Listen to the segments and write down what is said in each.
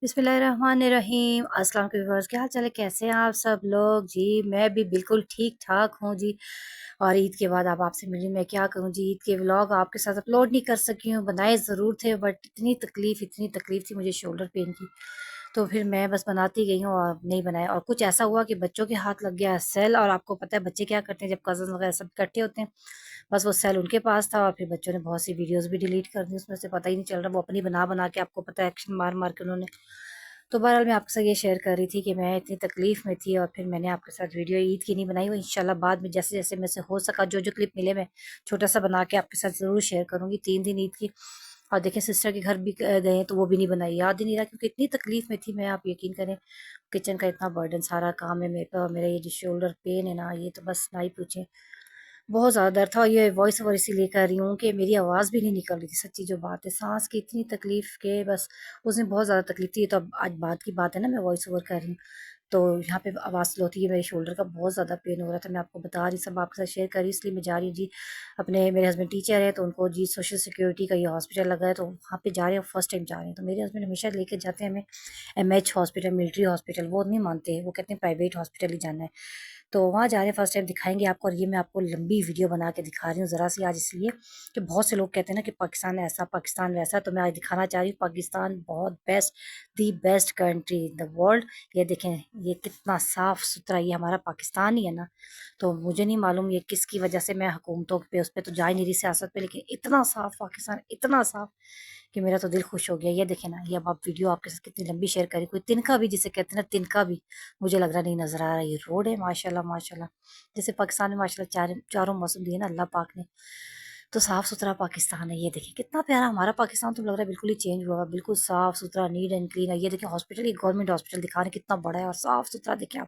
बिस्मिल्लाहिर्रहमानिर्रहीम। अस्सलाम वालेकुम व्यूअर्स, क्या हाल चाल है? कैसे हैं आप सब लोग जी? मैं भी बिल्कुल ठीक ठाक हूँ जी। और ईद के बाद अब आपसे मिली, मैं क्या करूँ जी, ईद के व्लॉग आपके साथ अपलोड नहीं कर सकी हूँ। बनाए ज़रूर थे बट इतनी तकलीफ़ थी मुझे शोल्डर पेन की, तो फिर मैं बस बनाती गई हूँ और नहीं बनाया। और कुछ ऐसा हुआ कि बच्चों के हाथ लग गया सेल, और आपको पता है बच्चे क्या करते हैं जब कज़न वगैरह सब इकट्ठे होते हैं। बस वो सेल उनके पास था और फिर बच्चों ने बहुत सी वीडियोस भी डिलीट कर दी, उसमें से पता ही नहीं चल रहा, वो अपनी बना बना के, आपको पता है, एक्शन मार मार के उन्होंने। तो बहरहाल मैं आपके साथ ये शेयर कर रही थी कि मैं इतनी तकलीफ़ में थी और फिर मैंने आपके साथ वीडियो ईद की नहीं बनाई, वो इंशाल्लाह बाद में जैसे जैसे मेरे से हो सका, जो जो क्लिप मिले मैं छोटा सा बना के आपके साथ ज़रूर शेयर करूँगी। 3 दिन ईद की। और देखिए सिस्टर के घर भी गए तो वो भी नहीं बनाई, याद ही नहीं रहा क्योंकि इतनी तकलीफ़ में थी मैं, आप यकीन करें। किचन का इतना बर्डन सारा काम है मेरे पे, और मेरा ये जो शोल्डर पेन है ना, ये तो बस ना ही पूछें। बहुत ज़्यादा दर्द था, और ये वॉइस ओवर इसीलिए कर रही हूँ कि मेरी आवाज़ भी नहीं निकल रही थी, सच्ची जो बात है। साँस की इतनी तकलीफ़ के बस, उस दिन बहुत ज़्यादा तकलीफ़ थी, तो अब आज बात की बात है ना, मैं वॉइस ओवर कर रही हूँ। तो यहाँ पे आवाज़ स्लो थी, मेरे शोल्डर का बहुत ज़्यादा पेन हो रहा था, मैं आपको बता रही, सब आपके साथ शेयर कर रही, इसलिए मैं जा रही हूँ जी। अपने मेरे हस्बैंड टीचर है, तो उनको जी सोशल सिक्योरिटी का ये हॉस्पिटल लगा है, तो वहाँ पे जा रहे हैं, फर्स्ट टाइम जा रहे हैं। तो मेरे हस्बैंड हमेशा लेके जाते हैं हमें एमएच हॉस्पिटल, मिलिट्री हॉस्पिटल, वो नहीं मानते, वो कहते हैं प्राइवेट हॉस्पिटल ही जाना है। तो वहाँ जा रहे हैं, फर्स्ट टाइम दिखाएँगे आपको। और ये मैं आपको लंबी वीडियो बना के दिखा रही हूँ ज़रा सी आज, इसलिए कि बहुत से लोग कहते हैं ना कि पाकिस्तान ऐसा, पाकिस्तान वैसा, तो मैं आज दिखाना चाह रही हूँ पाकिस्तान बहुत best, the best country in the world. ये देखें, ये कितना साफ़-सुथरा, ये हमारा पाकिस्तान ही है ना। तो मुझे नहीं मालूम ये किसकी वजह से, मैं हुकूमतों पे उस पे तो जा ही नहीं रही, सियासत पे, लेकिन इतना साफ़ पाकिस्तान, इतना साफ़ कि मेरा तो दिल खुश हो गया। ये देखें ना, ये अब आप वीडियो आपके साथ कितनी लंबी शेयर करी, कोई तिनका भी जिसे कहते हैं ना, तिनका भी मुझे लग रहा नहीं नज़र आ रहा। ये रोड है माशाल्लाह माशाल्लाह, जैसे पाकिस्तान में माशाल्लाह चारों मौसम दिए ना अल्लाह पाक ने, तो साफ़ सुथरा पाकिस्तान है। ये देखिए कितना प्यारा हमारा पाकिस्तान, तो लग रहा है बिल्कुल ही चेंज हुआ है, बिल्कुल साफ़ सुथरा, नीट एंड क्लीन है। ये देखिए हॉस्पिटल, ये गवर्नमेंट हॉस्पिटल दिखा रहे हैं, कितना बड़ा है और साफ़ सुथरा। देखें आप,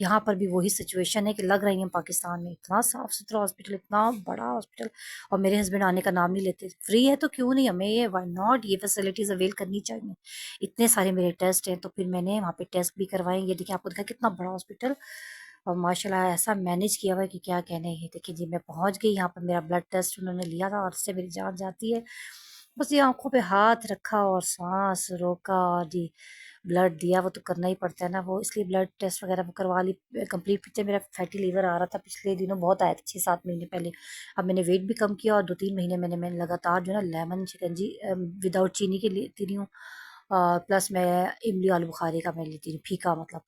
यहाँ पर भी वही सिचुएशन है कि लग रही है पाकिस्तान में, इतना साफ़ सुथरा हॉस्पिटल, इतना बड़ा हॉस्पिटल। और मेरे हस्बैंड आने का नाम नहीं लेते, फ्री है तो क्यों नहीं, हमें ये वाई नॉट, ये फैसिलिटीज़ अवेल करनी चाहिए। इतने सारे मेरे टेस्ट हैं, तो फिर मैंने वहाँ पे टेस्ट भी करवाए। ये देखिए आपको दिखा कितना बड़ा हॉस्पिटल, और माशाल्लाह ऐसा मैनेज किया हुआ है कि क्या कहने। ये देखिए जी, मैं पहुँच गई यहाँ पर, मेरा ब्लड टेस्ट उन्होंने लिया था और उससे मेरी जान जाती है। बस ये आँखों पे हाथ रखा और साँस रोका और जी ब्लड दिया, वो तो करना ही पड़ता है ना वो, इसलिए ब्लड टेस्ट वगैरह वो करवा ली कंप्लीट। पीछे मेरा फैटी लीवर आ रहा था, पिछले दिनों बहुत आया था, 6-7 महीने पहले। अब मैंने वेट भी कम किया और 2-3 महीने मैंने लगातार जो है ना लेमन शिकंजी विदाउट चीनी के लेती रही हूँ। प्लस मैं इमली आलू बुखारे का मैं लेती हूँ, फीका मतलब।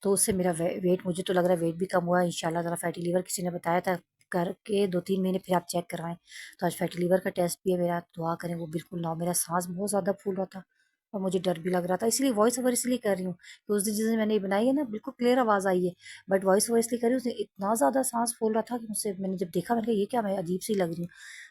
तो उससे मेरा वेट, मुझे तो लग रहा है वेट भी कम हुआ है इंशाल्लाह। ज़रा फैटी लीवर किसी ने बताया था करके 2-3 महीने फिर आप चेक करवाएं। तो आज फैटी लीवर का टेस्ट भी है मेरा, दुआ करें वो बिल्कुल ना हो। मेरा सांस बहुत ज़्यादा फूल रहा था और मुझे डर भी लग रहा था, इसलिए वॉइस ओवर इसलिए कर रही हूँ कि उस दिन जिस दिन मैंने ये बनाई है ना, बिल्कुल क्लियर आवाज़ आई है, बट वॉइस ओवर इसलिए कर रही हूँ, उसने इतना ज़्यादा सांस फूल रहा था कि मुझसे, मैंने जब देखा मैंने कहा ये क्या, मैं अजीब सी लग रही हूँ।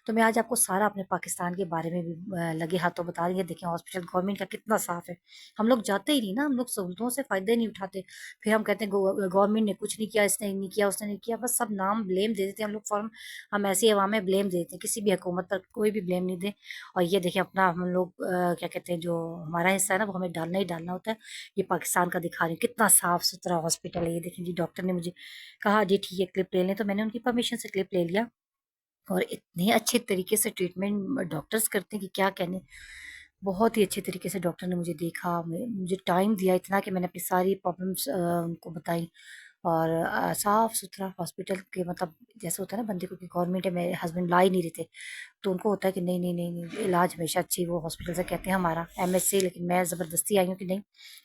तो मैं आज आपको सारा अपने पाकिस्तान के बारे में भी लगे हाथों बता रही है। देखें हॉस्पिटल गवर्नमेंट का कितना साफ़ है, हम लोग जाते ही नहीं ना, हम लोग सहूलतों से फ़ायदे नहीं उठाते। फिर हम कहते हैं गवर्नमेंट ने कुछ नहीं किया, इसने नहीं किया, उसने नहीं किया, बस सब नाम ब्लेम दे देते हैं हम लोग फ़ौरन। हम ऐसी हवा में ब्लेम दे देते हैं, किसी भी हुकूमत पर कोई भी ब्लेम नहीं दे। और ये देखिए अपना हम लोग क्या कहते हैं, जो हमारा हिस्सा है ना, वो हमें डालना ही डालना होता है। ये पाकिस्तान का दिखा रही हूँ, कितना साफ़ सुथरा हॉस्पिटल है। ये देखिए जी, डॉक्टर ने मुझे कहा जी ठीक है क्लिप ले लें, तो मैंने उनकी परमिशन से क्लिप ले लिया। और इतने अच्छे तरीके से ट्रीटमेंट डॉक्टर्स करते हैं कि क्या कहने। बहुत ही अच्छे तरीके से डॉक्टर ने मुझे देखा, मुझे टाइम दिया इतना कि मैंने अपनी सारी प्रॉब्लम्स उनको बताई। और साफ-सुथरा हॉस्पिटल के मतलब, जैसे होता है ना बंदे को कि गवर्नमेंट है, मेरे हस्बैंड ला ही नहीं रहे थे, तो उनको होता है कि नहीं, नहीं, नहीं, नहीं, इलाज हमेशा अच्छी वो हॉस्पिटल से कहते हैं हमारा एमएस से, लेकिन मैं ज़बरदस्ती आई हूँ कि नहीं,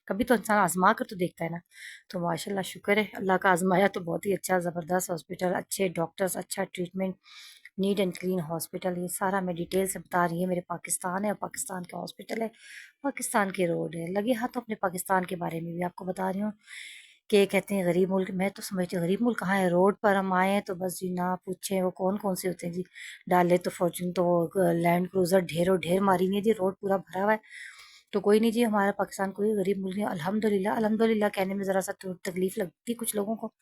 कभी तो इंसान आज़मा कर तो देखता है ना। तो माशाल्लाह शुक्र है अल्लाह का, आज़माया तो बहुत ही अच्छा, ज़बरदस्त हॉस्पिटल, अच्छे डॉक्टर्स, अच्छा treatment, neat and clean hospital. ये सारा मैं डिटेल से बता रही है, मेरे पाकिस्तान है और पाकिस्तान का हॉस्पिटल है, पाकिस्तान के रोड है, लगे हाथों अपने पाकिस्तान के बारे में भी आपको बता रही हूँ कि कहते हैं गरीब मुल्क। मैं तो समझती हूँ गरीब मुल्क कहाँ है, रोड पर हम आए हैं तो बस जी ना पूछें वो कौन कौन से होते हैं जी। डाले तो फॉर्चून, तो लैंड क्रूजर ढेरों ढेर मारी हुई है जी, रोड पूरा भरा हुआ है। तो कोई नहीं जी, हमारा पाकिस्तान कोई गरीब मुल्क नहीं, अल्हम्दुलिल्लाह। अल्हम्दुलिल्लाह कहने में ज़रा सा तो तकलीफ लगती है कुछ लोगों को,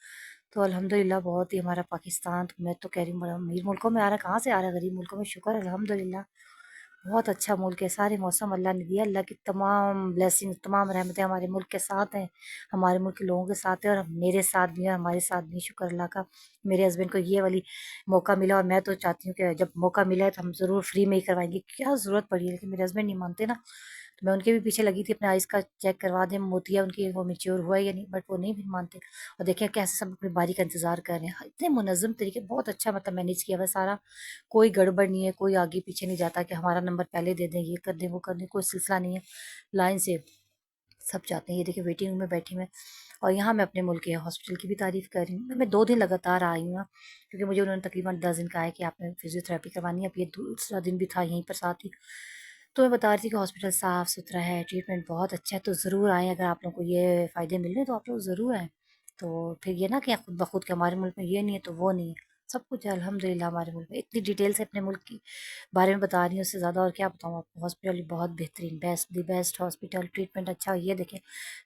तो अल्हम्दुलिल्लाह बहुत ही हमारा पाकिस्तान, तो मैं तो कह रही हूँ बड़ा अमीर मुल्कों में आ रहा है, कहाँ से आ रहा है गरीब मुल्कों में, शुक्र अल्हम्दुलिल्लाह। बहुत अच्छा मुल्क है, सारे मौसम अल्लाह ने दिया, अल्लाह की तमाम ब्लेसिंग, तमाम रहमतें हमारे मुल्क के साथ हैं, हमारे मुल्क के लोगों के साथ है, और मेरे साथ भी है, हमारे साथ भी, शुक्र अल्लाह का। मेरे हस्बैंड को ये वाली मौका मिला, और मैं तो चाहती हूँ कि जब मौका मिला है तो हम ज़रूर फ्री में ही करवाएंगे, क्या ज़रूरत पड़ी है, लेकिन मेरे हस्बैंड नहीं मानते ना। तो मैं उनके भी पीछे लगी थी, अपने आइज़ का चेक करवा दें मोतिया उनकी वो मैच्योर हुआ है या नहीं, बट वो नहीं भी मानते। और देखिए कैसे सब अपनी बारी का इंतज़ार कर रहे हैं, इतने मुनज़्ज़म तरीके, बहुत अच्छा मतलब मैनेज किया हुआ है सारा, कोई गड़बड़ नहीं है, कोई आगे पीछे नहीं जाता कि हमारा नंबर पहले दे दें, ये कर दें, वो कर दें, कोई सिलसिला नहीं है, लाइन से सब चाहते हैं। ये देखिए वेटिंग रूम में बैठी मैं, और यहाँ मैं अपने मुल्क के हॉस्पिटल की भी तारीफ़ कर रही हूँ। मैं 2 दिन लगातार आई हूँ ना, क्योंकि मुझे उन्होंने तकरीबन 10 दिन कहा है कि आपने फिज़ियोथेरेपी करवानी है। अब ये दूसरा दिन भी था यहीं पर साथ ही। तो मैं बता रही थी कि हॉस्पिटल साफ़-सुथरा है, ट्रीटमेंट बहुत अच्छा है, तो ज़रूर आएँ, अगर आप लोगों को ये फ़ायदे मिल रहे हैं तो आप लोग ज़रूर आएँ। तो फिर ये ना कि खुद ब खुद के हमारे मुल्क में ये नहीं है तो वो नहीं है, सब कुछ है अल्हम्दुलिल्लाह हमारे मुल्क में। इतनी डिटेल से अपने मुल्क की बारे में बता रही हूँ, उससे ज़्यादा और क्या बताऊँ आपको। हॉस्पिटल बहुत बेहतरीन, best the best hospital, treatment अच्छा। ये देखें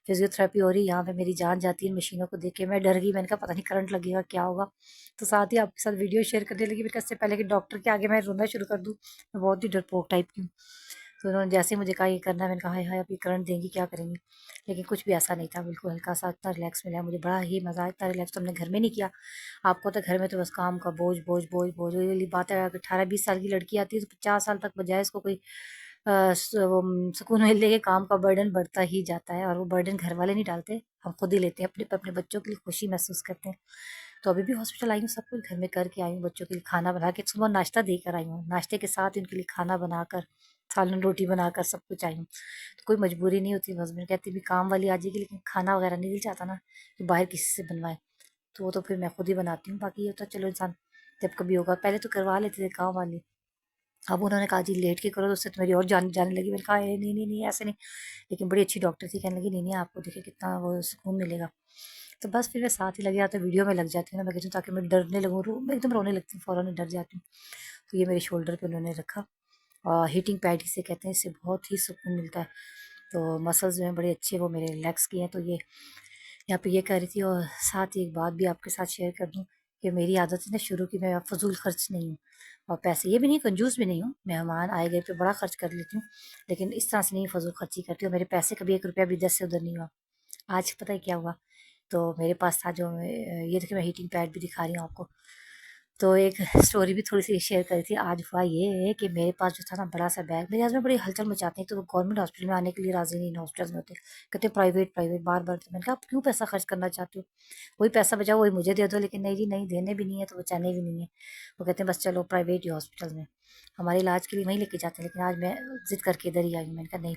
फिजियोथेरेपी हो रही है यहाँ पे, मेरी जान जाती है मशीनों को देख के, मैं डर गई, मैंने कहा पता नहीं करंट लगेगा क्या होगा। तो साथ ही आपके साथ वीडियो शेयर करने लगी, मैंने कहा इससे पहले कि डॉक्टर के आगे मैं रोना शुरू कर दूँ, मैं बहुत ही डरपोक टाइप की हूँ। तो उन्होंने जैसे ही मुझे कहा ये करना है, मैंने कहा हाय हाय अब ये करंट देंगी क्या करेंगी, लेकिन कुछ भी ऐसा नहीं था, बिल्कुल हल्का सा इतना रिलैक्स मिला, मुझे बड़ा ही मज़ा आया। इतना रिलैक्स तो हमने घर में नहीं किया। आपको तो घर में तो बस काम का बोझ बोझ बोझ बोझ, वही वाली बात है। 18-20 साल की लड़की आती है तो 50 साल तक बजाय इसको कोई सुकून मिलने के काम का बर्डन बढ़ता ही जाता है, और वो बर्डन घर वाले नहीं डालते, हम खुद ही लेते हैं अपने अपने बच्चों के लिए खुशी महसूस करते हैं। तो अभी भी हॉस्पिटल आई हूँ, सब कुछ घर में करके आई हूँ, बच्चों के लिए खाना बना के सुबह नाश्ता देकर आई हूँ, नाश्ते के साथ उनके लिए खाना बनाकर, सालन रोटी बनाकर सब कुछ आई हूँ। तो कोई मजबूरी नहीं होती, हस्बैंड कहती भी काम वाली आ जाएगी, लेकिन खाना वगैरह नहीं दिल चाहता ना कि बाहर किसी से बनवाए, तो वो तो फिर मैं खुद ही बनाती हूँ। बाकी ये तो चलो इंसान जब कभी होगा, पहले तो करवा लेते थे काम वाली, अब उन्होंने कहा जी लेट के करो, तो उससे तो मेरी और जान जाने लगी। मैंने कहा नहीं नहीं नहीं ऐसे नहीं, लेकिन बड़ी अच्छी डॉक्टर थी, कहने लगी नहीं नहीं आपको देखिए कितना वो सुकून मिलेगा। तो बस फिर मैं साथ ही लग जाती हूँ, वीडियो में लग जाती हूँ ना, मैं कहती हूँ ताकि मैं डरने लगूँ, मैं एकदम रोने लगती हूँ, फ़ौरन ही डर जाती हूँ। तो ये मेरे शोल्डर पे उन्होंने रखा, और हीटिंग पैड इसे कहते हैं, इससे बहुत ही सुकून मिलता है। तो मसल्स जो हैं बड़े अच्छे वो मेरे रिलैक्स किए हैं। तो ये यहाँ पे ये कह रही थी, और साथ ही एक बात भी आपके साथ शेयर कर दूँ कि मेरी आदत है ना शुरू की, मैं फ़ज़ूल खर्च नहीं हूँ, और पैसे ये भी नहीं, कंजूस भी नहीं हूँ, मेहमान आए गए पे बड़ा खर्च कर लेती हूँ, लेकिन इस तरह से नहीं फ़ज़ूल खर्ची करती हूँ। मेरे पैसे कभी 1 रुपया भी इधर से उधर नहीं हुआ। आज पता है क्या हुआ, तो मेरे पास था जो ये देखिए मैं हीटिंग पैड भी दिखा रही हूँ आपको। तो एक स्टोरी भी थोड़ी-सी शेयर करी थी। आज हुआ ये है कि मेरे पास जो था ना बड़ा-सा बैग, मेरे हस्बैंड बड़ी हलचल मचाते हैं, तो वो गवर्नमेंट हॉस्पिटल में आने के लिए राज़ी नहीं है, हॉस्पिटल्स में होते हैं। कहते हैं प्राइवेट, प्राइवेट बार-बार। तो मैंने कहा आप क्यों पैसा खर्च करना चाहते हो? वही पैसा बचा वही मुझे दे दो, लेकिन नहीं जी नहीं, देने भी नहीं है तो बचाने भी नहीं है। वो कहते हैं बस चलो प्राइवेट ही हॉस्पिटल में, हमारे इलाज के लिए वहीं लेके जाते हैं, लेकिन आज मैं ज़िद करके इधर ही आई हूँ। मैंने कहा नहीं।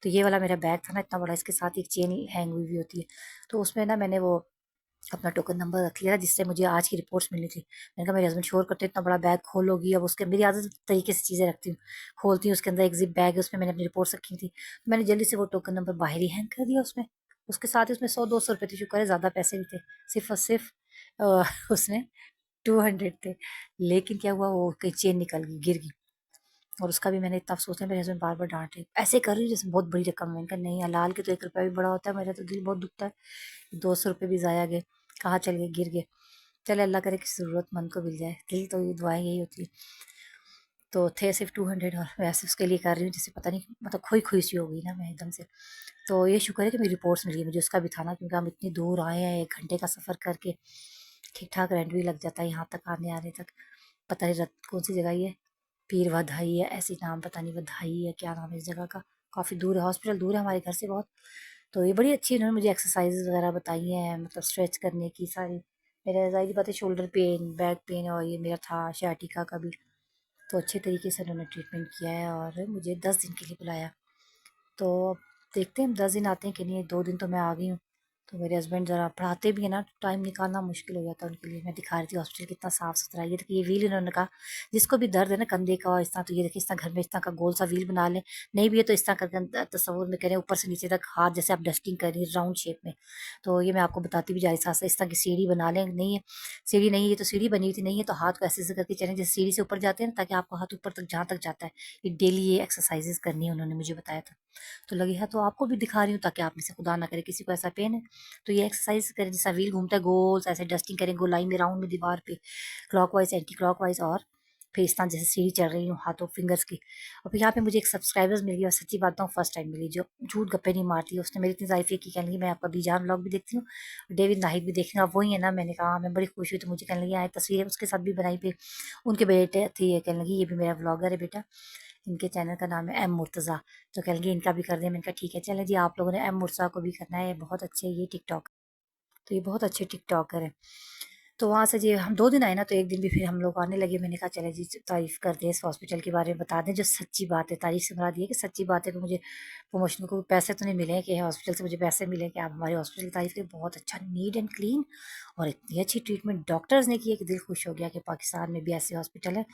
तो ये वाला मेरा बैग था ना इतना बड़ा, इसके साथ एक चेन हैंग हुई हुई होती है, तो उसमें ना मैंने वो अपना टोकन नंबर रख लिया, जिससे मुझे आज की रिपोर्ट्स मिली थी। मैंने कहा मेरे हस्बैंड शोर करते इतना बड़ा बैग खोलोगी, अब उसके मेरी आदत तरीके से चीज़ें रखती हूँ, खोलती हूँ उसके अंदर एक ज़िप बैग है, उसमें मैंने अपनी रिपोर्ट्स रखी थी, तो मैंने जल्दी से वो टोकन नंबर बाहर ही हैंग कर दिया उसमें। उसके साथ ही उसमें 100-200 रुपए थे, शुक्र है ज़्यादा पैसे भी थे, सिर्फ और सिर्फ उसमें 200 थे। लेकिन क्या हुआ, वो कहीं चेन निकल गई, गिर गई, और उसका भी मैंने इतना अफ़सोस है, मेरे हस्बैंड बार-बार डाँट रहे, ऐसे कर रही हो जैसे बहुत बड़ी रकम है। मैंने कहा नहीं, हलाल के तो 1 रुपया भी बड़ा होता है, मेरा तो दिल बहुत दुखता है, 200 रुपए भी ज़ाया गए, कहाँ चले गए, गिर गए। चले अल्लाह करे कि ज़रूरतमंद को मिल जाए, दिल तो ये दुआएँ यही होती है। तो थे सिर्फ 200, और वैसे उसके लिए कर रही हूँ जैसे पता नहीं मतलब खोई-खोई सी हो गई ना मैं एकदम से। तो ये शुक्र है कि मेरी रिपोर्ट्स मिल गई, मुझे उसका भी था ना, क्योंकि हम इतनी दूर आए हैं 1 घंटे का सफ़र करके, ठीक-ठाक रेंट भी लग जाता है यहाँ तक आने-आने तक। पता नहीं कौन-सी जगह ये पीर वधाई है, ऐसी नाम पता नहीं वधाई है क्या नाम है इस जगह का, काफ़ी दूर है, हॉस्पिटल दूर है हमारे घर से बहुत। तो ये बड़ी अच्छी इन्होंने मुझे एक्सरसाइज़ वगैरह बताई हैं, मतलब स्ट्रेच करने की सारी। मेरा ज़ाहिर सी बात है शोल्डर पेन, बैक पेन, और ये मेरा था sciatica का भी। तो अच्छे तरीके से उन्होंने ट्रीटमेंट किया है, और मुझे 10 दिन के लिए बुलाया। तो अब देखते हैं 10 दिन आते हैं कि नहीं, 2 दिन तो मैं आ गई हूँ। तो मेरे हस्बैंड ज़रा पढ़ाते भी हैं ना, टाइम निकालना मुश्किल हो जाता है उनके लिए। मैं दिखा रही थी हॉस्पिटल कितना साफ़-सुथरा है। ये देखिए ये व्हील इन्होंने कहा जिसको भी दर्द है ना कंधे का और इस तरह, तो ये देखिए इस तरह घर में इस तरह का गोल सा व्हील बना लें। नहीं भी है तो इस तरह करके तसव्वुर में करें, ऊपर से नीचे तक हाथ जैसे आप डस्टिंग कर रही हैं राउंड शेप में। तो ये मैं आपको बताती भी जा रही साथ-साथ, इस तरह की सीढ़ी बना लें। नहीं है सीढ़ी नहीं है, ये तो सीढ़ी बनी हुई थी, नहीं है तो हाथ को ऐसे-ऐसे करके चलें जैसे सीढ़ी से ऊपर जाते हैं ना, ताकि आपका हाथ ऊपर तक जहाँ तक जाता है। ये डेली ये एक्सरसाइज़ेज़ करनी है, उन्होंने मुझे बताया था। तो लगी है तो आपको भी दिखा रही हूँ, ताकि आप में से खुदा ना करे किसी को ऐसा पेन है तो ये एक्सरसाइज करें, जैसा व्हील घूमता है गोल सा, ऐसे डस्टिंग करें गोलाई में राउंड में दीवार पे, क्लॉकवाइज एंटी क्लॉकवाइज, और फिर इस तरह जैसे सीढ़ी चढ़ रही हूँ हाथों फिंगर्स की। और फिर यहाँ पे मुझे एक सब्सक्राइबर्स मिल गई, और सच्ची बात बताऊँ फर्स्ट टाइम मिली जो झूठ गप्पे नहीं मारती है। उसने मेरी इतनी तारीफ की, कहने लगी मैं आपका बीजान व्लॉग भी देखती हूँ, डेविड नाहिद भी देखती हूँ, आप वही है ना। मैंने कहा हाँ, मैं बड़ी खुश हुई। तो मुझे कहने लगी आए तस्वीरें उसके साथ भी बनाई, फिर उनके बेटे थी, ये कहने लगी ये भी मेरा व्लॉगर है बेटा, इनके चैनल का नाम है एम मुर्तज़ा। तो कह लगी इनका भी कर दें। मैंने कहा ठीक है चलें जी, आप लोगों ने एम मुर्तज़ा को भी करना है, बहुत अच्छे ये टिकटॉक, तो ये बहुत अच्छे टिकटॉकर हैं। तो वहाँ से जी हम 2 दिन आए ना, तो एक दिन भी फिर हम लोग आने लगे। मैंने कहा चले जी तारीफ़ कर दें, इस हॉस्पिटल के बारे में बता दें जो सच्ची बात है। तारीफ़ से मुराद ये है कि सच्ची बात है कि मुझे प्रमोशन को पैसे तो नहीं मिले हैं कि हॉस्पिटल से मुझे पैसे मिले कि आप हमारे हॉस्पिटल की तारीफ़ करें। बहुत अच्छा, नीट एंड क्लीन, और इतनी अच्छी ट्रीटमेंट डॉक्टर्स ने की है कि दिल खुश हो गया कि पाकिस्तान में भी ऐसे हॉस्पिटल है।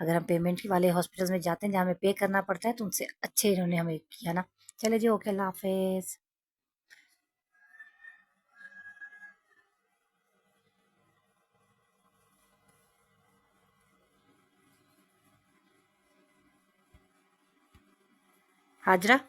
अगर हम पेमेंट वाले हॉस्पिटल्स में जाते हैं जहाँ हमें पे करना पड़ता है, तो उनसे अच्छे इन्होंने हमें किया ना। चले जी, ओके, अल्लाह हाफ़िज़। हाजरा।